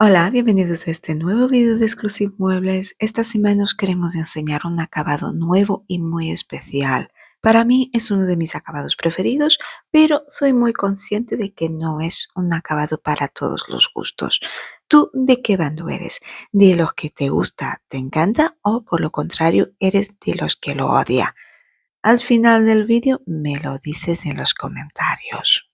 Hola, bienvenidos a este nuevo video de Exclusive Muebles. Esta semana os queremos enseñar un acabado nuevo y muy especial. Para mí es uno de mis acabados preferidos, pero soy muy consciente de que no es un acabado para todos los gustos. ¿Tú de qué bando eres? ¿De los que te gusta, te encanta o por lo contrario eres de los que lo odia? Al final del vídeo me lo dices en los comentarios.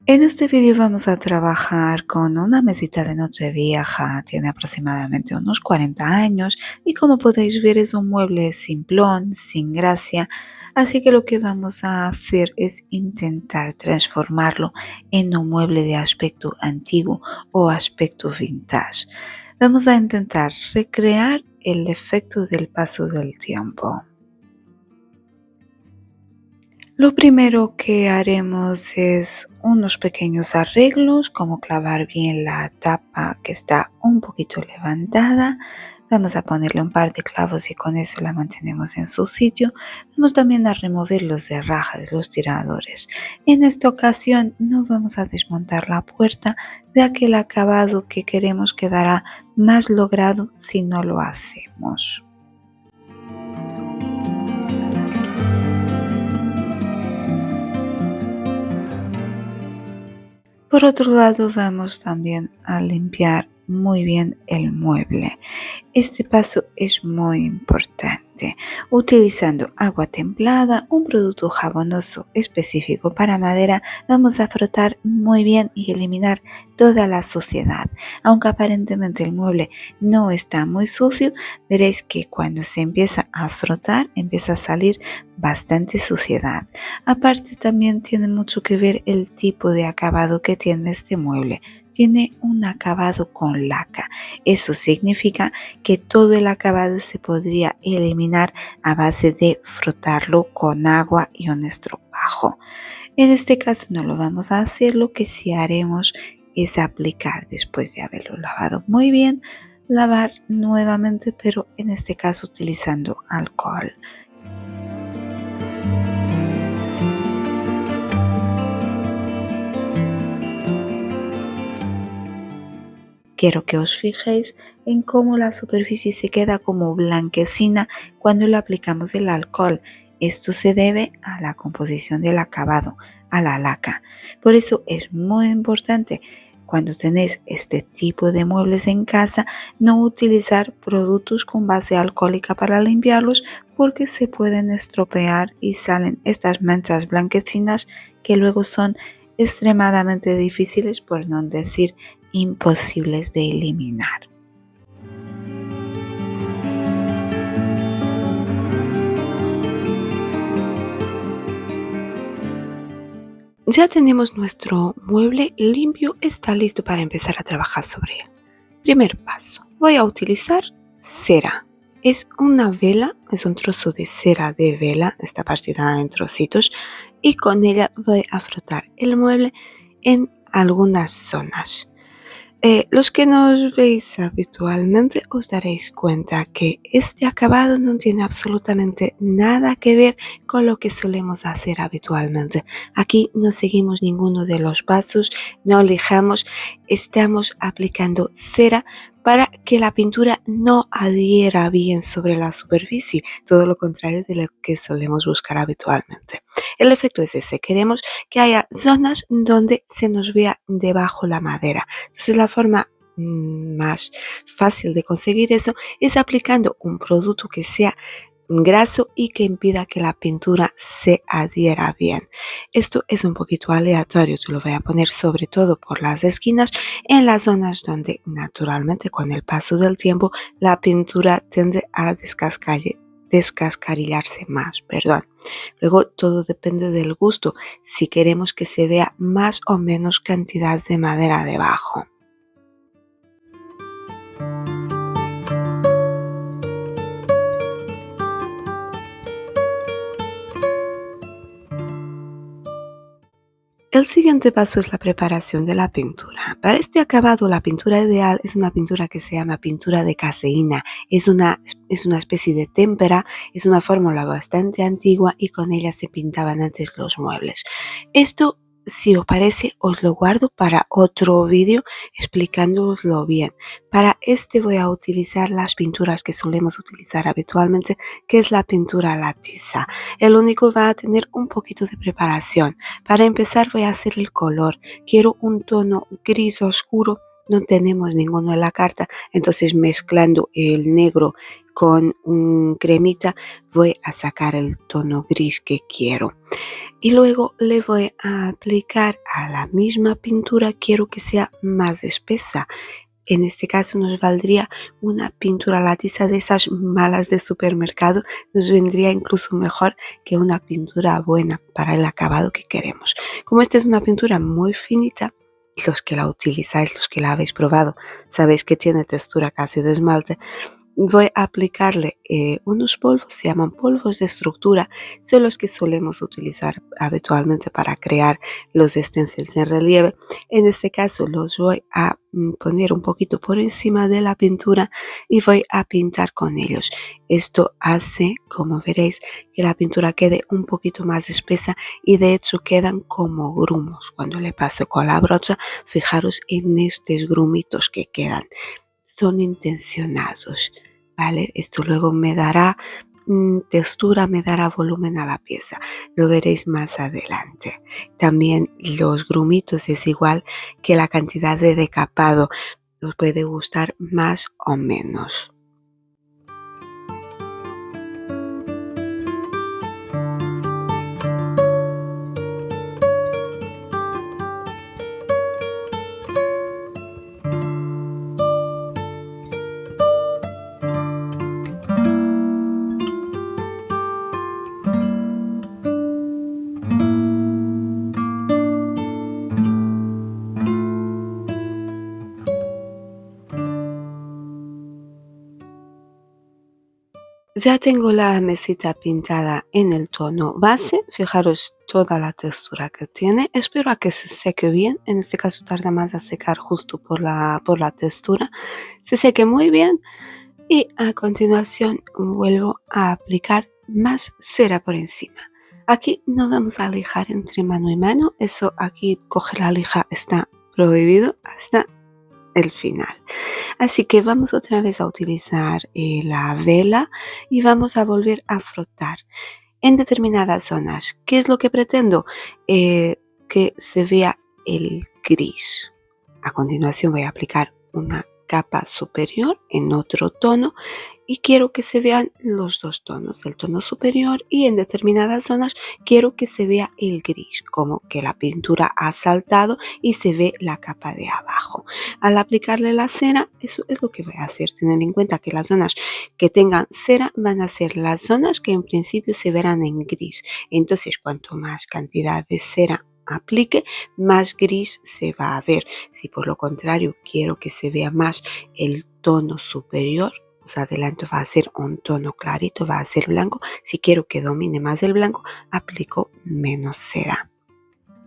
En este vídeo vamos a trabajar con una mesita de noche vieja, tiene aproximadamente unos 40 años y como podéis ver es un mueble simplón, sin gracia, así que lo que vamos a hacer es intentar transformarlo en un mueble de aspecto antiguo o aspecto vintage. Vamos a intentar recrear el efecto del paso del tiempo. Lo primero que haremos es unos pequeños arreglos, como clavar bien la tapa que está un poquito levantada. Vamos a ponerle un par de clavos y con eso la mantenemos en su sitio. Vamos también a remover los herrajes, los tiradores. En esta ocasión no vamos a desmontar la puerta, ya que el acabado que queremos quedará más logrado si no lo hacemos. Por otro lado, vamos también a limpiar muy bien el mueble. Este paso es muy importante. Utilizando agua templada, un producto jabonoso específico para madera, vamos a frotar muy bien y eliminar toda la suciedad. Aunque aparentemente el mueble no está muy sucio, veréis que cuando se empieza a frotar empieza a salir bastante suciedad. Aparte también tiene mucho que ver el tipo de acabado que tiene este mueble. Tiene un acabado con laca. Eso significa que todo el acabado se podría eliminar a base de frotarlo con agua y un estropajo. En este caso no lo vamos a hacer, lo que sí haremos es aplicar después de haberlo lavado muy bien, lavar nuevamente, pero en este caso utilizando alcohol. Quiero que os fijéis en cómo la superficie se queda como blanquecina cuando le aplicamos el alcohol. Esto se debe a la composición del acabado, a la laca. Por eso es muy importante cuando tenéis este tipo de muebles en casa no utilizar productos con base alcohólica para limpiarlos porque se pueden estropear y salen estas manchas blanquecinas que luego son extremadamente difíciles, por no decir imposibles de eliminar. Ya tenemos nuestro mueble limpio, está listo para empezar a trabajar sobre él. Primer paso, voy a utilizar cera. Es una vela, es un trozo de cera de vela, está partida en trocitos, y con ella voy a frotar el mueble en algunas zonas. Los que nos veis habitualmente os daréis cuenta que este acabado no tiene absolutamente nada que ver con lo que solemos hacer habitualmente. Aquí no seguimos ninguno de los pasos, no lijamos, estamos aplicando cera para que la pintura no adhiera bien sobre la superficie, todo lo contrario de lo que solemos buscar habitualmente. El efecto es ese, queremos que haya zonas donde se nos vea debajo la madera. Entonces la forma más fácil de conseguir eso es aplicando un producto que sea graso y que impida que la pintura se adhiera bien. Esto es un poquito aleatorio, se lo voy a poner sobre todo por las esquinas en las zonas donde naturalmente con el paso del tiempo la pintura tiende a descascarillarse más, perdón. Luego todo depende del gusto, si queremos que se vea más o menos cantidad de madera debajo. El siguiente paso es la preparación de la pintura. Para este acabado, la pintura ideal es una pintura que se llama pintura de caseína. Es una especie de témpera, es una fórmula bastante antigua y con ella se pintaban antes los muebles. Esto, si os parece, os lo guardo para otro vídeo explicándooslo bien. Para este voy a utilizar las pinturas que solemos utilizar habitualmente, que es la pintura a la tiza. El único va a tener un poquito de preparación. Para empezar voy a hacer el color. Quiero un tono gris oscuro. No tenemos ninguno en la carta, entonces mezclando el negro con un cremita voy a sacar el tono gris que quiero. Y luego le voy a aplicar a la misma pintura, quiero que sea más espesa. En este caso nos valdría una pintura a la tiza de esas malas de supermercado, nos vendría incluso mejor que una pintura buena para el acabado que queremos. Como esta es una pintura muy finita, los que la utilizáis, los que la habéis probado, sabéis que tiene textura casi de esmalte. Voy a aplicarle unos polvos, se llaman polvos de estructura, son los que solemos utilizar habitualmente para crear los stencils en relieve. En este caso los voy a poner un poquito por encima de la pintura y voy a pintar con ellos. Esto hace, como veréis, que la pintura quede un poquito más espesa y de hecho quedan como grumos. Cuando le paso con la brocha, fijaros en estos grumitos que quedan. Son intencionados, ¿vale? Esto luego me dará textura, me dará volumen a la pieza. Lo veréis más adelante. También los grumitos es igual que la cantidad de decapado. Os puede gustar más o menos. Ya tengo la mesita pintada en el tono base, fijaros toda la textura que tiene, espero a que se seque bien, en este caso tarda más a secar justo por la textura, se seque muy bien y a continuación vuelvo a aplicar más cera por encima. Aquí no vamos a lijar entre mano y mano, eso aquí coger la lija está prohibido hasta el final. Así que vamos otra vez a utilizar la vela y vamos a volver a frotar en determinadas zonas. ¿Qué es lo que pretendo? Que se vea el gris. A continuación voy a aplicar una capa superior en otro tono y quiero que se vean los dos tonos, el tono superior, y en determinadas zonas quiero que se vea el gris, como que la pintura ha saltado y se ve la capa de abajo. Al aplicarle la cera, eso es lo que voy a hacer. Tener en cuenta que las zonas que tengan cera van a ser las zonas que en principio se verán en gris. Entonces, cuanto más cantidad de cera aplique, más gris se va a ver. Si por lo contrario quiero que se vea más el tono superior, pues adelante va a ser un tono clarito, va a ser blanco. Si quiero que domine más el blanco, aplico menos cera.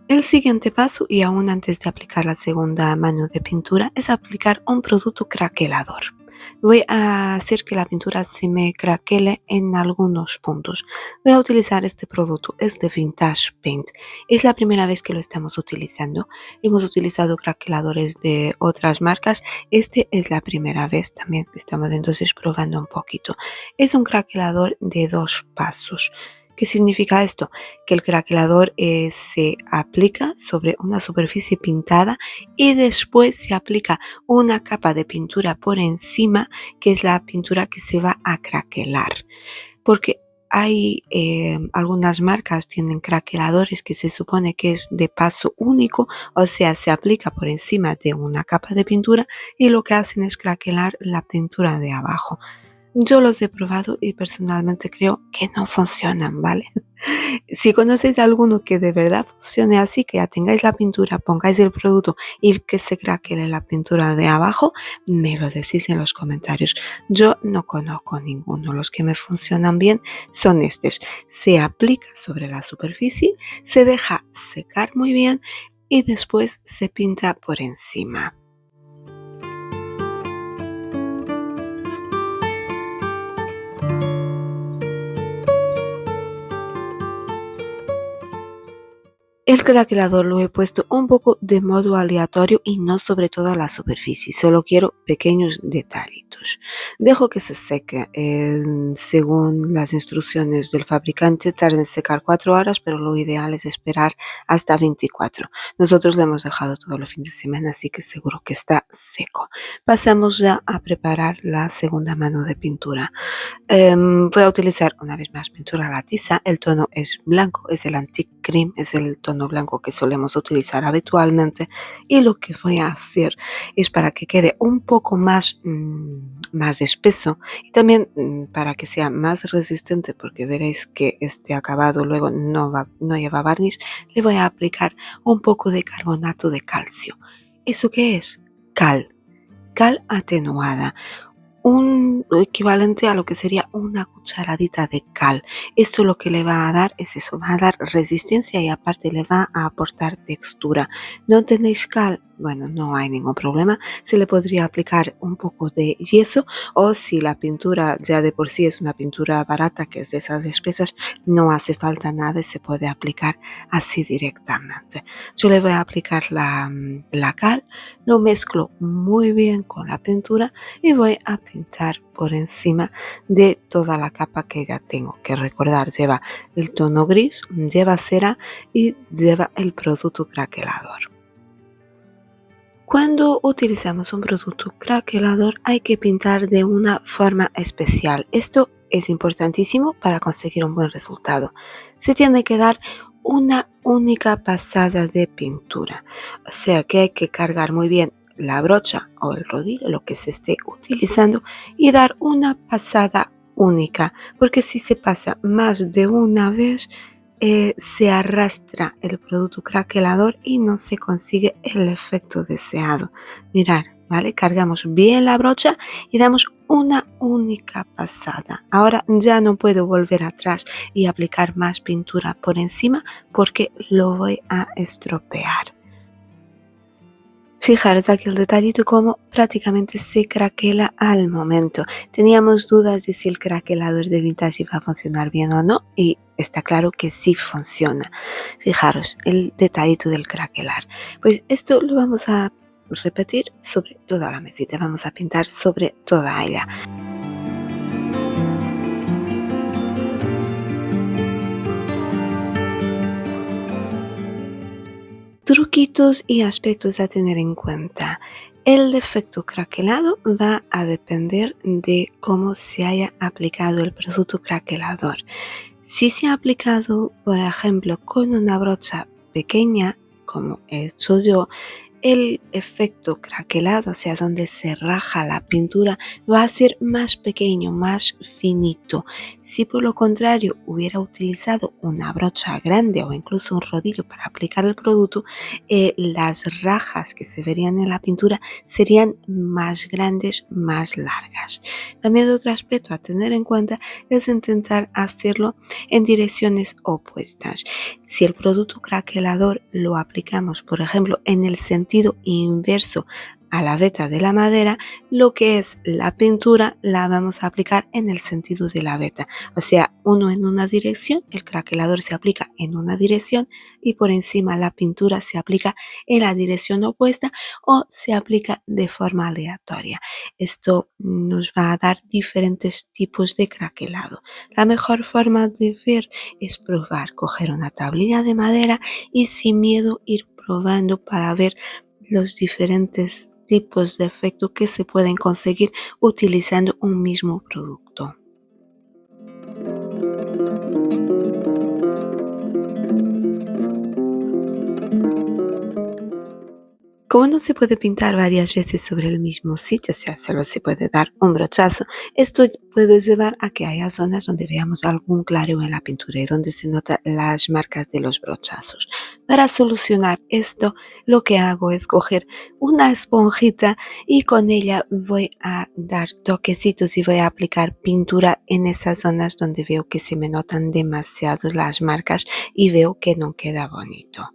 El siguiente paso, y aún antes de aplicar la segunda mano de pintura, es aplicar un producto craquelador. Voy a hacer que la pintura se me craquele en algunos puntos. Voy a utilizar este producto, es de Vintage Paint. Es la primera vez que lo estamos utilizando. Hemos utilizado craqueladores de otras marcas. Este es la primera vez, también estamos entonces probando un poquito. Es un craquelador de 2 pasos. ¿Qué significa esto? Que el craquelador se aplica sobre una superficie pintada y después se aplica una capa de pintura por encima, que es la pintura que se va a craquelar. Porque hay algunas marcas tienen craqueladores que se supone que es de paso único, o sea, se aplica por encima de una capa de pintura y lo que hacen es craquelar la pintura de abajo. Yo los he probado y personalmente creo que no funcionan, ¿vale? Si conocéis alguno que de verdad funcione así, que ya tengáis la pintura, pongáis el producto y que se craquele la pintura de abajo, me lo decís en los comentarios. Yo no conozco ninguno. Los que me funcionan bien son estos. Se aplica sobre la superficie, se deja secar muy bien y después se pinta por encima. El craquelador lo he puesto un poco de modo aleatorio y no sobre toda la superficie, solo quiero pequeños detallitos. Dejo que se seque según las instrucciones del fabricante, tarda en secar 4 horas, pero lo ideal es esperar hasta 24. Nosotros lo hemos dejado todo el fin de semana, así que seguro que está seco. Pasamos ya a preparar la segunda mano de pintura. Voy a utilizar una vez más pintura a la tiza. El tono es blanco, es el Antique Cream, es el tono blanco que solemos utilizar habitualmente. Y lo que voy a hacer es para que quede un poco más espeso y también para que sea más resistente, porque veréis que este acabado luego no lleva barniz, le voy a aplicar un poco de carbonato de calcio. ¿Eso qué es? Cal atenuada, un equivalente a lo que sería una cucharadita de cal. Esto lo que le va a dar es eso, va a dar resistencia y aparte le va a aportar textura. ¿No tenéis cal? Bueno, no hay ningún problema. Se le podría aplicar un poco de yeso, o si la pintura ya de por sí es una pintura barata, que es de esas espesas, no hace falta nada y se puede aplicar así directamente. Yo le voy a aplicar la cal, lo mezclo muy bien con la pintura y voy a pintar por encima de toda la capa que ya tengo. Que recordar, lleva el tono gris, lleva cera y lleva el producto craquelador. Cuando utilizamos un producto craquelador hay que pintar de una forma especial. Esto es importantísimo para conseguir un buen resultado. Se tiene que dar una única pasada de pintura, o sea que hay que cargar muy bien la brocha o el rodillo, lo que se esté utilizando, y dar una pasada única, porque si se pasa más de una vez se arrastra el producto craquelador y no se consigue el efecto deseado. Mirad, ¿vale? Cargamos bien la brocha y damos una única pasada. Ahora ya no puedo volver atrás y aplicar más pintura por encima porque lo voy a estropear. Fijaros aquí el detallito como prácticamente se craquela al momento. Teníamos dudas de si el craquelador de Vintage iba a funcionar bien o no y está claro que sí funciona. Fijaros el detallito del craquelar. Pues esto lo vamos a repetir sobre toda la mesita. Vamos a pintar sobre toda ella. Truquitos y aspectos a tener en cuenta. El efecto craquelado va a depender de cómo se haya aplicado el producto craquelador. Si se ha aplicado, por ejemplo, con una brocha pequeña, como he hecho yo, el efecto craquelado, o sea, donde se raja la pintura, va a ser más pequeño, más finito. Si por lo contrario hubiera utilizado una brocha grande o incluso un rodillo para aplicar el producto, las rajas que se verían en la pintura serían más grandes, más largas. También otro aspecto a tener en cuenta es intentar hacerlo en direcciones opuestas. Si el producto craquelador lo aplicamos, por ejemplo, en el sentido inverso a la veta de la madera, lo que es la pintura la vamos a aplicar en el sentido de la veta. O sea, uno en una dirección, el craquelador se aplica en una dirección y por encima la pintura se aplica en la dirección opuesta o se aplica de forma aleatoria. Esto nos va a dar diferentes tipos de craquelado. La mejor forma de ver es probar, coger una tablilla de madera y sin miedo ir probando para ver los diferentes tipos de efecto que se pueden conseguir utilizando un mismo producto. Como no se puede pintar varias veces sobre el mismo sitio, o sea, solo se puede dar un brochazo, esto puede llevar a que haya zonas donde veamos algún clareo en la pintura y donde se notan las marcas de los brochazos. Para solucionar esto, lo que hago es coger una esponjita y con ella voy a dar toquecitos y voy a aplicar pintura en esas zonas donde veo que se me notan demasiado las marcas y veo que no queda bonito.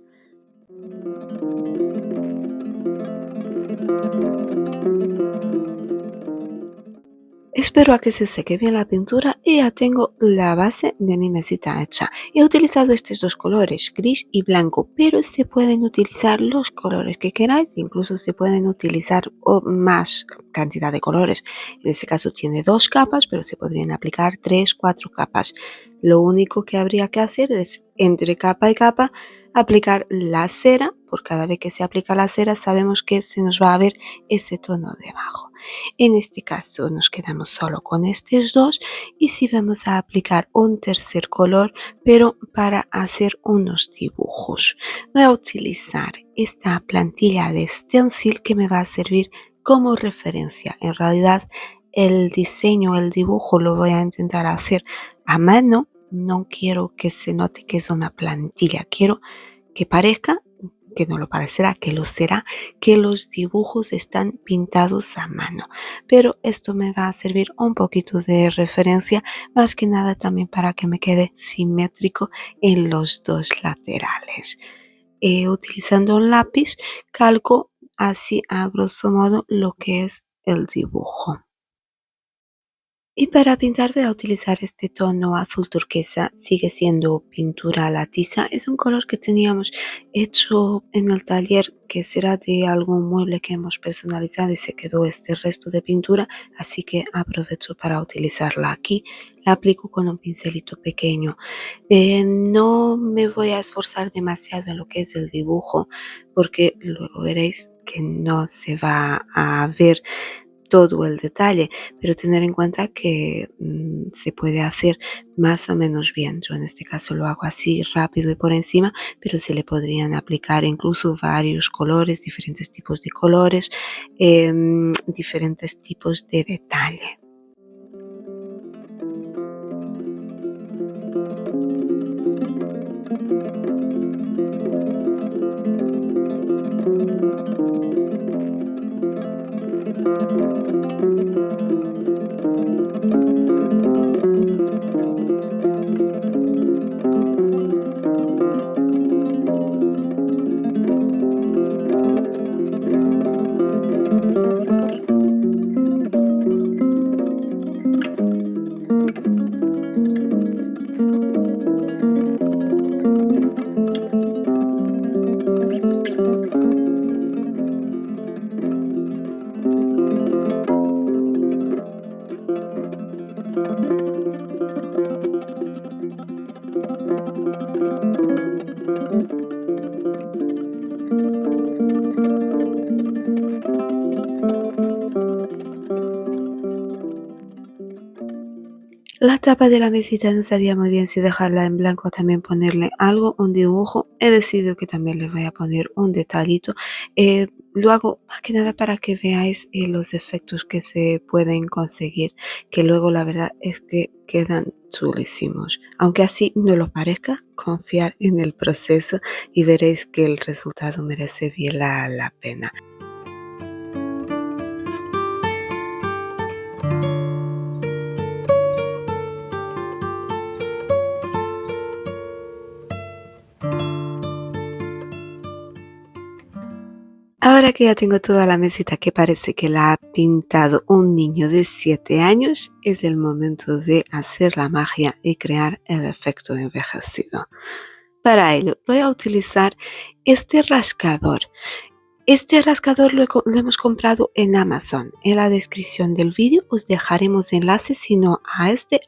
Espero a que se seque bien la pintura y ya tengo la base de mi mesita hecha. He utilizado estos dos colores, gris y blanco, pero se pueden utilizar los colores que queráis, incluso se pueden utilizar más cantidad de colores. En este caso tiene 2 capas, pero se podrían aplicar 3, 4 capas. Lo único que habría que hacer es entre capa y capa aplicar la cera. Por cada vez que se aplica la cera sabemos que se nos va a ver ese tono debajo. En este caso nos quedamos solo con estos dos y si vamos a aplicar un tercer color, pero para hacer unos dibujos. Voy a utilizar esta plantilla de stencil que me va a servir como referencia. En realidad el diseño, el dibujo lo voy a intentar hacer a mano. No quiero que se note que es una plantilla, quiero que parezca, que no lo parecerá, que lo será, que los dibujos están pintados a mano. Pero esto me va a servir un poquito de referencia, más que nada también para que me quede simétrico en los dos laterales. Utilizando un lápiz, calco así a grosso modo lo que es el dibujo. Y para pintar voy a utilizar este tono azul turquesa, sigue siendo pintura a la tiza, es un color que teníamos hecho en el taller que será de algún mueble que hemos personalizado y se quedó este resto de pintura, así que aprovecho para utilizarla aquí. La aplico con un pincelito pequeño. No me voy a esforzar demasiado en lo que es el dibujo porque luego veréis que no se va a ver todo el detalle, pero tener en cuenta que se puede hacer más o menos bien. Yo en este caso lo hago así rápido y por encima, pero se le podrían aplicar incluso varios colores, diferentes tipos de colores, diferentes tipos de detalle. La tapa de la mesita no sabía muy bien si dejarla en blanco o también ponerle algo, un dibujo. He decidido que también le voy a poner un detallito. Lo hago más que nada para que veáis los efectos que se pueden conseguir, que luego la verdad es que quedan chulísimos. Aunque así no lo parezca, confiar en el proceso y veréis que el resultado merece bien la pena. Ahora que ya tengo toda la mesita que parece que la ha pintado un niño de 7 años, es el momento de hacer la magia y crear el efecto envejecido. Para ello voy a utilizar este rascador. Este rascador lo hemos comprado en Amazon. En la descripción del vídeo os dejaremos enlaces, sino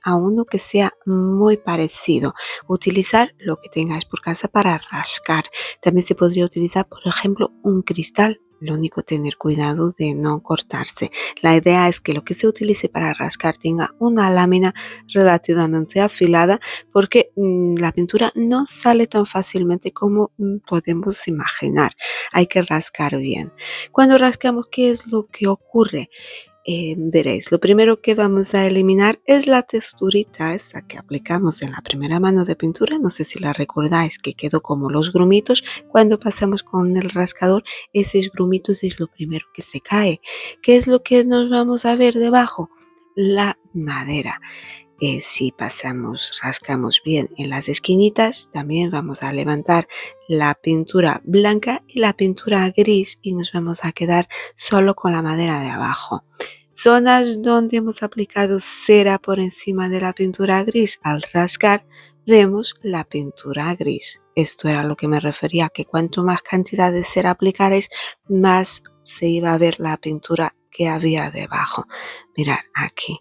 a uno que sea muy parecido. Utilizar lo que tengáis por casa para rascar. También se podría utilizar, por ejemplo, un cristal Lo único, tener cuidado de no cortarse. La idea es que lo que se utilice para rascar tenga una lámina relativamente afilada porque la pintura no sale tan fácilmente como podemos imaginar. Hay que rascar bien. Cuando rascamos, ¿qué es lo que ocurre? Veréis, lo primero que vamos a eliminar es la texturita esa que aplicamos en la primera mano de pintura. No sé si la recordáis, que quedó como los grumitos. Cuando pasamos con el rascador, esos grumitos es lo primero que se cae. ¿Qué es lo que nos vamos a ver debajo? La madera. Si pasamos, rascamos bien en las esquinitas, también vamos a levantar la pintura blanca y la pintura gris y nos vamos a quedar solo con la madera de abajo. Zonas donde hemos aplicado cera por encima de la pintura gris, al rascar vemos la pintura gris. Esto era lo que me refería, que cuanto más cantidad de cera aplicaréis, más se iba a ver la pintura que había debajo. Mirad aquí.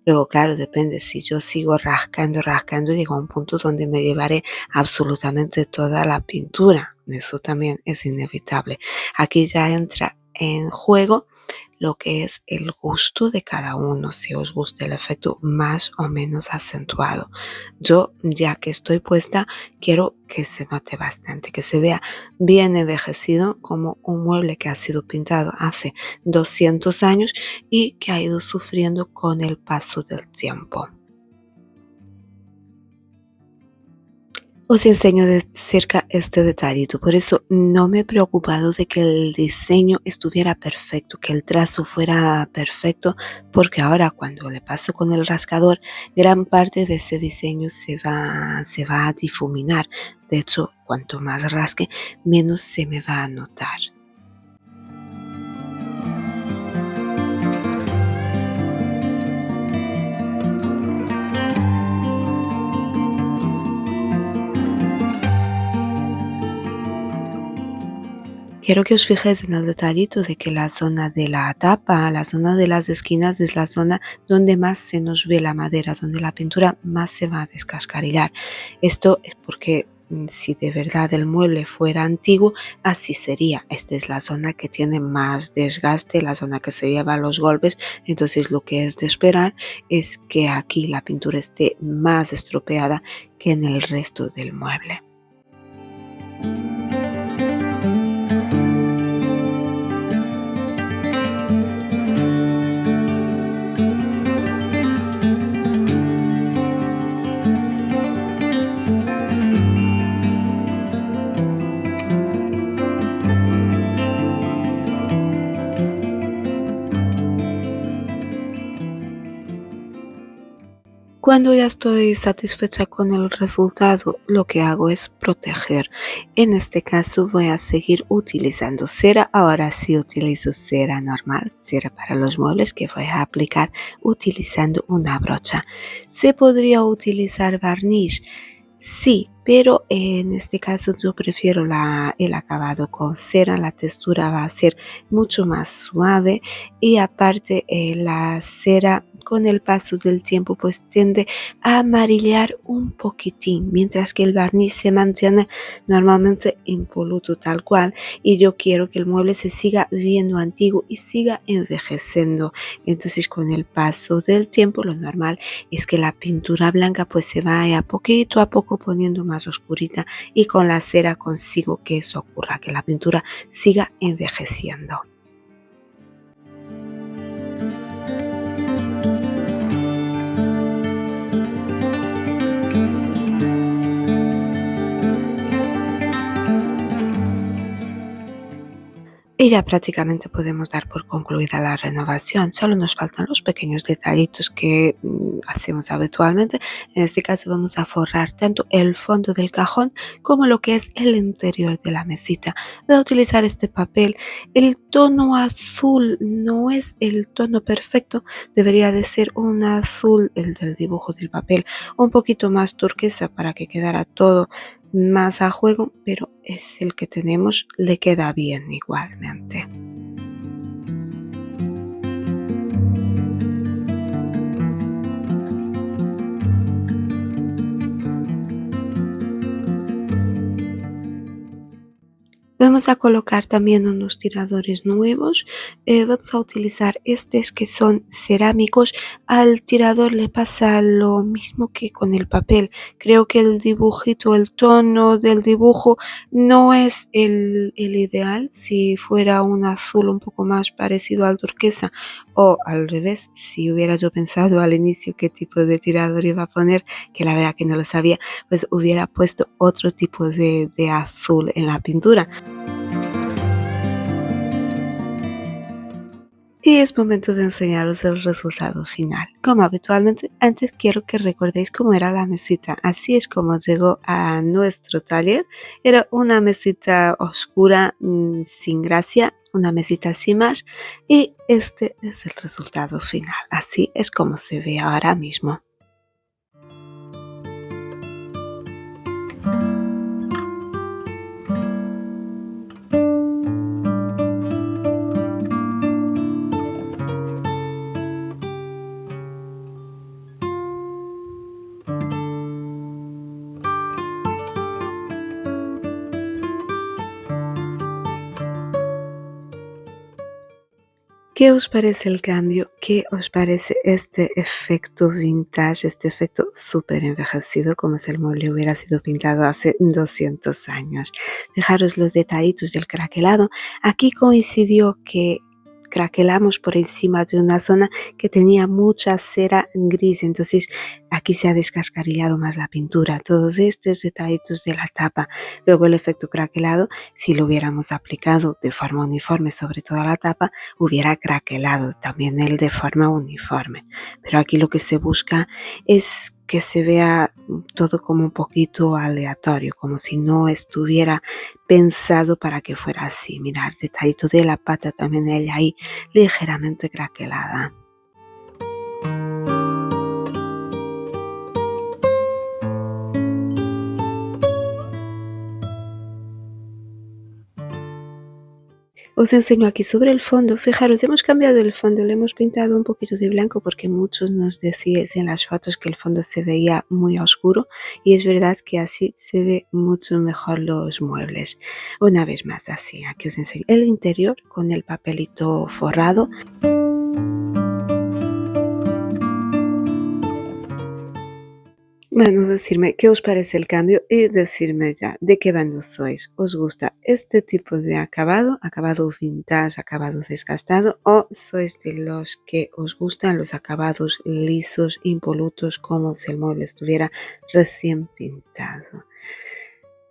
Luego, claro, depende. Si yo sigo rascando, llego a un punto donde me llevaré absolutamente toda la pintura. Eso también es inevitable. Aquí ya entra en juego lo que es el gusto de cada uno, si os gusta el efecto más o menos acentuado. Yo, ya que estoy puesta, quiero que se note bastante, que se vea bien envejecido, como un mueble que ha sido pintado hace 200 años y que ha ido sufriendo con el paso del tiempo. Os enseño de cerca este detallito, por eso no me he preocupado de que el diseño estuviera perfecto, que el trazo fuera perfecto, porque ahora cuando le paso con el rascador, gran parte de ese diseño se va a difuminar. De hecho, cuanto más rasque, menos se me va a notar. Quiero que os fijéis en el detallito de que la zona de la tapa, la zona de las esquinas, es la zona donde más se nos ve la madera, donde la pintura más se va a descascarillar. Esto es porque si de verdad el mueble fuera antiguo, así sería. Esta es la zona que tiene más desgaste, la zona que se lleva los golpes. Entonces lo que es de esperar es que aquí la pintura esté más estropeada que en el resto del mueble. Cuando ya estoy satisfecha con el resultado, lo que hago es proteger. En este caso voy a seguir utilizando cera. Ahora sí utilizo cera normal, cera para los muebles, que voy a aplicar utilizando una brocha. ¿Se podría utilizar barniz? Sí, pero en este caso yo prefiero el acabado con cera. La textura va a ser mucho más suave y aparte la cera con el paso del tiempo pues tiende a amarillar un poquitín, mientras que el barniz se mantiene normalmente impoluto tal cual, y yo quiero que el mueble se siga viendo antiguo y siga envejeciendo. Entonces con el paso del tiempo lo normal es que la pintura blanca pues se vaya poquito a poco poniendo más oscurita, y con la cera consigo que eso ocurra, que la pintura siga envejeciendo. Y ya prácticamente podemos dar por concluida la renovación. Solo nos faltan los pequeños detallitos que hacemos habitualmente. En este caso vamos a forrar tanto el fondo del cajón como lo que es el interior de la mesita. Voy a utilizar este papel. El tono azul no es el tono perfecto. Debería de ser un azul, el del dibujo del papel, un poquito más turquesa para que quedara todo más a juego, pero es el que tenemos, le queda bien igualmente. Vamos a colocar también unos tiradores nuevos. Vamos a utilizar estos que son cerámicos. Al tirador le pasa lo mismo que con el papel. Creo que el dibujito, el tono del dibujo no es el ideal. Si fuera un azul un poco más parecido al turquesa o al revés, si hubiera yo pensado al inicio qué tipo de tirador iba a poner, que la verdad que no lo sabía, pues hubiera puesto otro tipo de azul en la pintura. Y es momento de enseñaros el resultado final. Como habitualmente, antes quiero que recordéis cómo era la mesita. Así es como llegó a nuestro taller. Era una mesita oscura, sin gracia, una mesita sin más. Y este es el resultado final. Así es como se ve ahora mismo. ¿Qué os parece el cambio? ¿Qué os parece este efecto vintage, este efecto súper envejecido, como si el mueble hubiera sido pintado hace 200 años? Fijaros los detallitos del craquelado. Aquí coincidió que craquelamos por encima de una zona que tenía mucha cera gris, entonces aquí se ha descascarillado más la pintura. Todos estos detallitos de la tapa. Luego el efecto craquelado, si lo hubiéramos aplicado de forma uniforme sobre toda la tapa, hubiera craquelado también él de forma uniforme. Pero aquí lo que se busca es que se vea todo como un poquito aleatorio, como si no estuviera pensado para que fuera así. Mirar, detallito de la pata también ella ahí ligeramente craquelada. Os enseño aquí sobre el fondo. Fijaros, hemos cambiado el fondo, le hemos pintado un poquito de blanco porque muchos nos decíais en las fotos que el fondo se veía muy oscuro y es verdad que así se ve mucho mejor los muebles. Una vez más así, aquí os enseño el interior con el papelito forrado. Bueno, decirme qué os parece el cambio y decirme ya de qué bando sois. ¿Os gusta este tipo de acabado, acabado vintage, acabado desgastado, o sois de los que os gustan los acabados lisos, impolutos, como si el mueble estuviera recién pintado?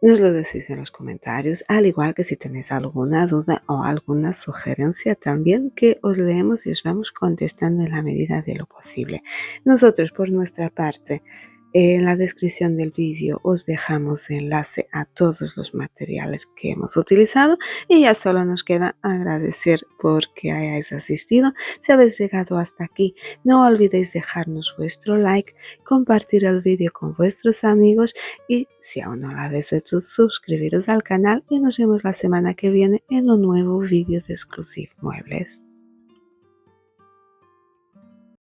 Nos lo decís en los comentarios, al igual que si tenéis alguna duda o alguna sugerencia también, que os leemos y os vamos contestando en la medida de lo posible. Nosotros, por nuestra parte, en la descripción del vídeo os dejamos enlace a todos los materiales que hemos utilizado y ya solo nos queda agradecer porque hayáis asistido. Si habéis llegado hasta aquí, no olvidéis dejarnos vuestro like, compartir el vídeo con vuestros amigos y si aún no lo habéis hecho, suscribiros al canal y nos vemos la semana que viene en un nuevo vídeo de Exclusive Muebles.